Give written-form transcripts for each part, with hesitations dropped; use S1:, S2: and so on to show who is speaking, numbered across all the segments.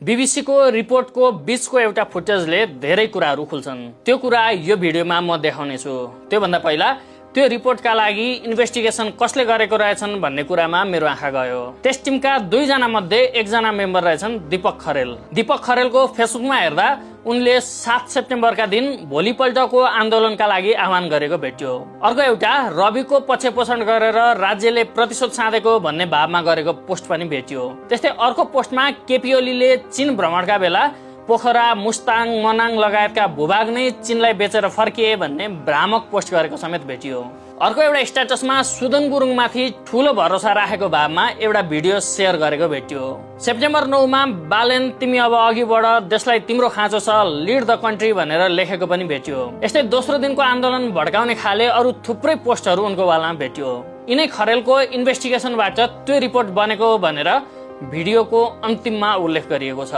S1: BBC को रिपोर्टको बीचको एउटा फुटेजले धेरै कुराहरू खुल्छन्। त्यो कुरा यो भिडियोमा म देखाउने छु। त्यो भन्दा पहिला त्यो रिपोर्टका लागि इन्भेस्टिगेसन कसले गरेको रहेछन् भन्ने कुरामा मेरो आँखा गयो। त्यस टिमका दुईजना मध्ये एकजना मेम्बर रहेछन् दीपक खरेल। दीपक खरेलको फेसबुकमा हेर्दा उनले 7 सेप्टेम्बरका दिन भोलिपल्टको आन्दोलनका लागि आह्वान गरेको भेटियो। अर्को एउटा रविको पक्षपोषण गरेर राज्यले प्रतिशोध साधेको भन्ने भावमा गरेको पोस्ट पनि भेटियो। त्यस्तै अर्को पोस्टमा केपी ओलीले चीन भ्रमणका बेला पोखरा, मुस्ताङ, मनाङ लगायतका भूभाग नै चीनलाई बेचेर फर्किए भन्ने भ्रामक पोस्ट गरेको समेत भेटियो। अर्को एउटा स्ट्याटसमा सुदन गुरुङमाथि ठूलो भरोसा राखेको भावमा एउटा भिडियो शेयर गरेको भेटियो। सेप्टेम्बर 9 मा बालेन तिमी अब अघि बढ, देशलाई तिम्रो खाँचो छ, लिड द कन्ट्री भनेर लेखेको पनि भेटियो। यस्तै दोस्रो दिनको आन्दोलन भड्काउने खाले अरू थुप्रै पोस्टहरू उनको वालमा भेटियो। यिनै खरेलको इन्भेस्टिगेसनबाट त्यो रिपोर्ट बनेको भनेर भिडियोको अन्तिममा उल्लेख गरिएको छ।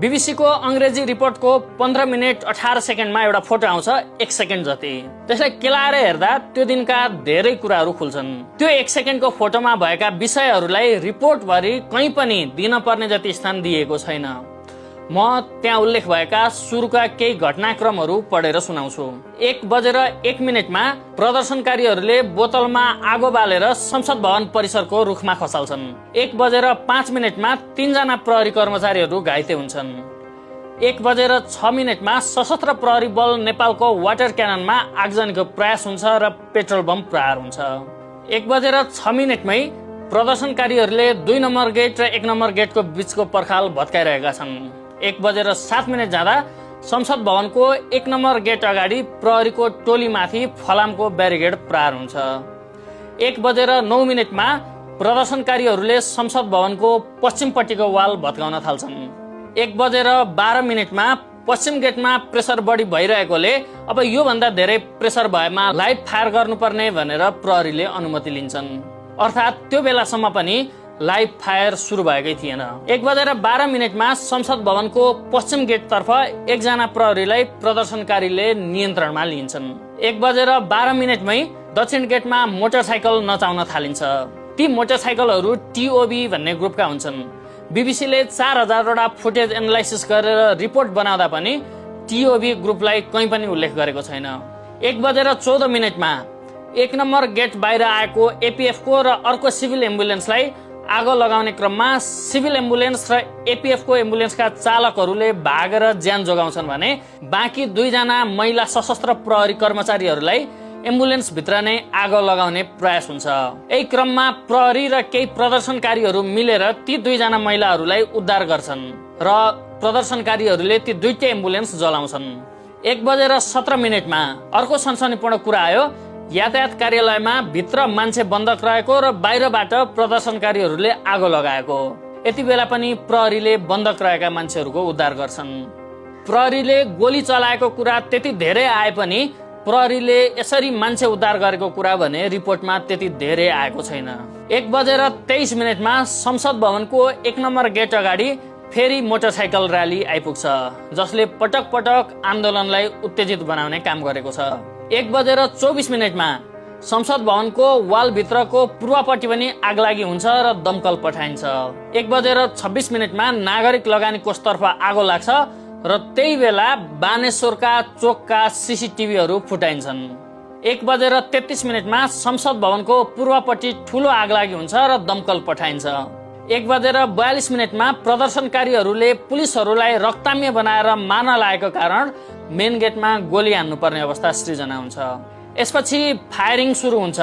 S1: बीबीसी को अंग्रेजी रिपोर्टको 15 मिनेट 18 सेकेन्डमा एउटा फोटो आउँछ, 1 सेकेन्ड जति। त्यसलाई केलाएर हेर्दा त्यो दिनका धेरै कुराहरू खुल्छन्। त्यो 1 सेकेन्डको फोटोमा भएका विषयहरूलाई रिपोर्टभरि कहीँ पनि दिन पर्ने जति स्थान दिएको छैन। म त्यहाँ उल्लेख भएका सुरुका केही घटनाक्रमहरू पढेर सुनाउँछु। 1:01 प्रदर्शनकारीहरूले बोतलमा आगो बालेर संसद भवन परिसरको रुखमा खसाल्छन्। 1:05 3जना प्रहरी कर्मचारीहरू घाइते हुन्छन्। 1:06 सशस्त्र प्रहरी बल नेपालको वाटर क्याननमा आगजनीको प्रयास हुन्छ र पेट्रोल बम प्रहार हुन्छ। 1:06 प्रदर्शनकारीहरूले 2 नम्बर गेट र 1 नम्बर गेटको बीचको पर्खाल भत्काइरहेका छन्। 1:07 जाँदा संसद भवनको 1 नम्बर गेट अगाडि प्रहरीको टोलीमाथि फलामको ब्यारिकेड प्रहार हुन्छ। 1:09 प्रदर्शनकारीहरूले संसद भवनको पश्चिमपट्टिको वाल भत्काउन थाल्छन्। 1:12 पश्चिम गेटमा प्रेसर बढी भइरहेकोले अब यो भन्दा धेरै प्रेसर भएमा लाइभ फायर गर्नुपर्ने भनेर प्रहरीले अनुमति लिन्छन्। अर्थात् त्यो बेलासम्म पनि लाइभ फायर सुरु भएकै थिएन। 1:12 संसद भवनको पश्चिम गेटतर्फ एकजना प्रहरीलाई प्रदर्शनकारीले नियन्त्रणमा लिन्छन्। 1:12 दक्षिण गेटमा मोटरसाइकल नचाउन थालिन्छ। ती मोटरसाइकलहरू टिओबी भन्ने ग्रुपका हुन्छन्। बीबीसीले 4000 वटा फुटेज एनालाइसिस गरेर रिपोर्ट बनाउँदा पनि टिओबी ग्रुपलाई कहीँ पनि उल्लेख गरेको छैन। 1:14 1 नम्बर गेट बाहिर आएको एपीएफ को र अर्को सिभिल एम्बुलेन्सलाई आगो लगाउने क्रममा सिभिल एम्बुलेन्स र एपीएफ को एम्बुलेन्सका चालकहरूले भागेर ज्यान जोगाउँछन् भने बाँकी 2 जना महिला सशस्त्र प्रहरी कर्मचारीहरूलाई एम्बुलेन्स भित्र नै आगो लगाउने प्रयास हुन्छ। यही क्रममा प्रहरी र केही प्रदर्शनकारीहरू मिलेर ती 2 जना महिलाहरूलाई उद्धार गर्छन् र प्रदर्शनकारीहरूले ती दुईटै एम्बुलेन्स जलाउँछन्। 1:17 अर्को सनसनीपूर्ण कुरा आयो। यातायात कार्यालयमा भित्र मान्छे बन्दक रहेको र बाहिरबाट प्रदर्शनकारीहरूले आगो लगाएको। यति बेला पनि प्रहरीले बन्दक रहेका मान्छेहरूको उद्धार गर्छन्। प्रहरीले गोली चलाएको कुरा त्यति धेरै आए पनि प्रहरीले यसरी मान्छे उद्धार गरेको कुरा भने रिपोर्टमा त्यति धेरै आएको छैन। 1:23 संसद भवनको 1 नम्बर गेट अगाडि फेरि मोटरसाइकल र्याली आइपुग्छ, जसले पटक पटक आन्दोलनलाई उत्तेजित बनाउने काम गरेको छ। 1:24 संसद भवनको वाल भित्रको पूर्वपट्टि पनि आगलागी हुन्छ र दमकल पठाइन्छ। 1:26 नागरिक लगानी कोषतर्फ आगो लाग्छ र त्यही बेला बानेश्वरका चोकका सीसीटीभीहरू फुटाइन्छन्। 1:33 संसद भवनको पूर्वपट्टि ठूलो आगलागी हुन्छ र दमकल पठाइन्छ। 1:42 प्रदर्शनकारीहरूले पुलिसहरूलाई रक्ताम्य बनाएर मार्न लागेको कारण मेन गेटमा गोली हान्नुपर्ने अवस्था सृजना हुन्छ। यसपछि फायरिङ सुरु हुन्छ।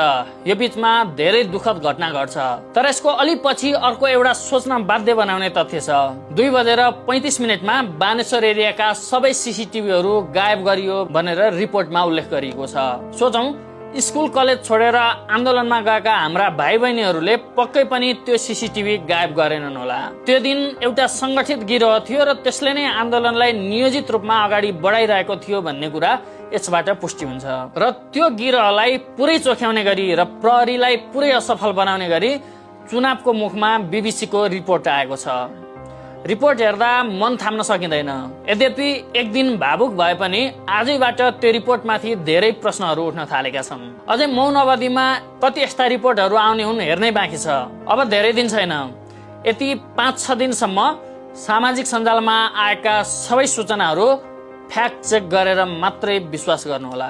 S1: यो बीचमा धेरै दुःखद घटना घट्छ। तर यसको अलि पछि अर्को एउटा सोच्न बाध्य बनाउने तथ्य छ। 2:35 बानेश्वर एरियाका सबै सीसीटीभीहरू गायब गरियो भनेर रिपोर्टमा उल्लेख गरिएको छ। सोचौं, स्कुल कलेज छोडेर आन्दोलनमा गएका हाम्रा भाइ बहिनीहरूले पक्कै पनि त्यो सीसीटीभी गायब गरेनन् होला। त्यो दिन एउटा संगठित गिरोह थियो र त्यसले नै आन्दोलनलाई नियोजित रूपमा अगाडि बढाइरहेको थियो भन्ने कुरा यसबाट पुष्टि हुन्छ। र त्यो गिरोहलाई पुरै चोख्याउने गरी र प्रहरीलाई पुरै असफल बनाउने गरी चुनावको मुखमा बीबीसी को रिपोर्ट आएको छ। रिपोर्ट हेर्दा मन थाम्न सकिँदैन। यद्यपि एक दिन भावुक भए पनि आजैबाट त्यो रिपोर्टमाथि धेरै प्रश्नहरू उठ्न थालेका छन्। अझै मौन अवधिमा कति यस्ता रिपोर्टहरू आउने हुन् हेर्नै बाँकी छ। अब धेरै दिन छैन। यति 5-6 दिनसम्म सामाजिक सञ्जालमा आएका सबै सूचनाहरू फ्याक्ट चेक गरेर मात्रै विश्वास गर्नुहोला।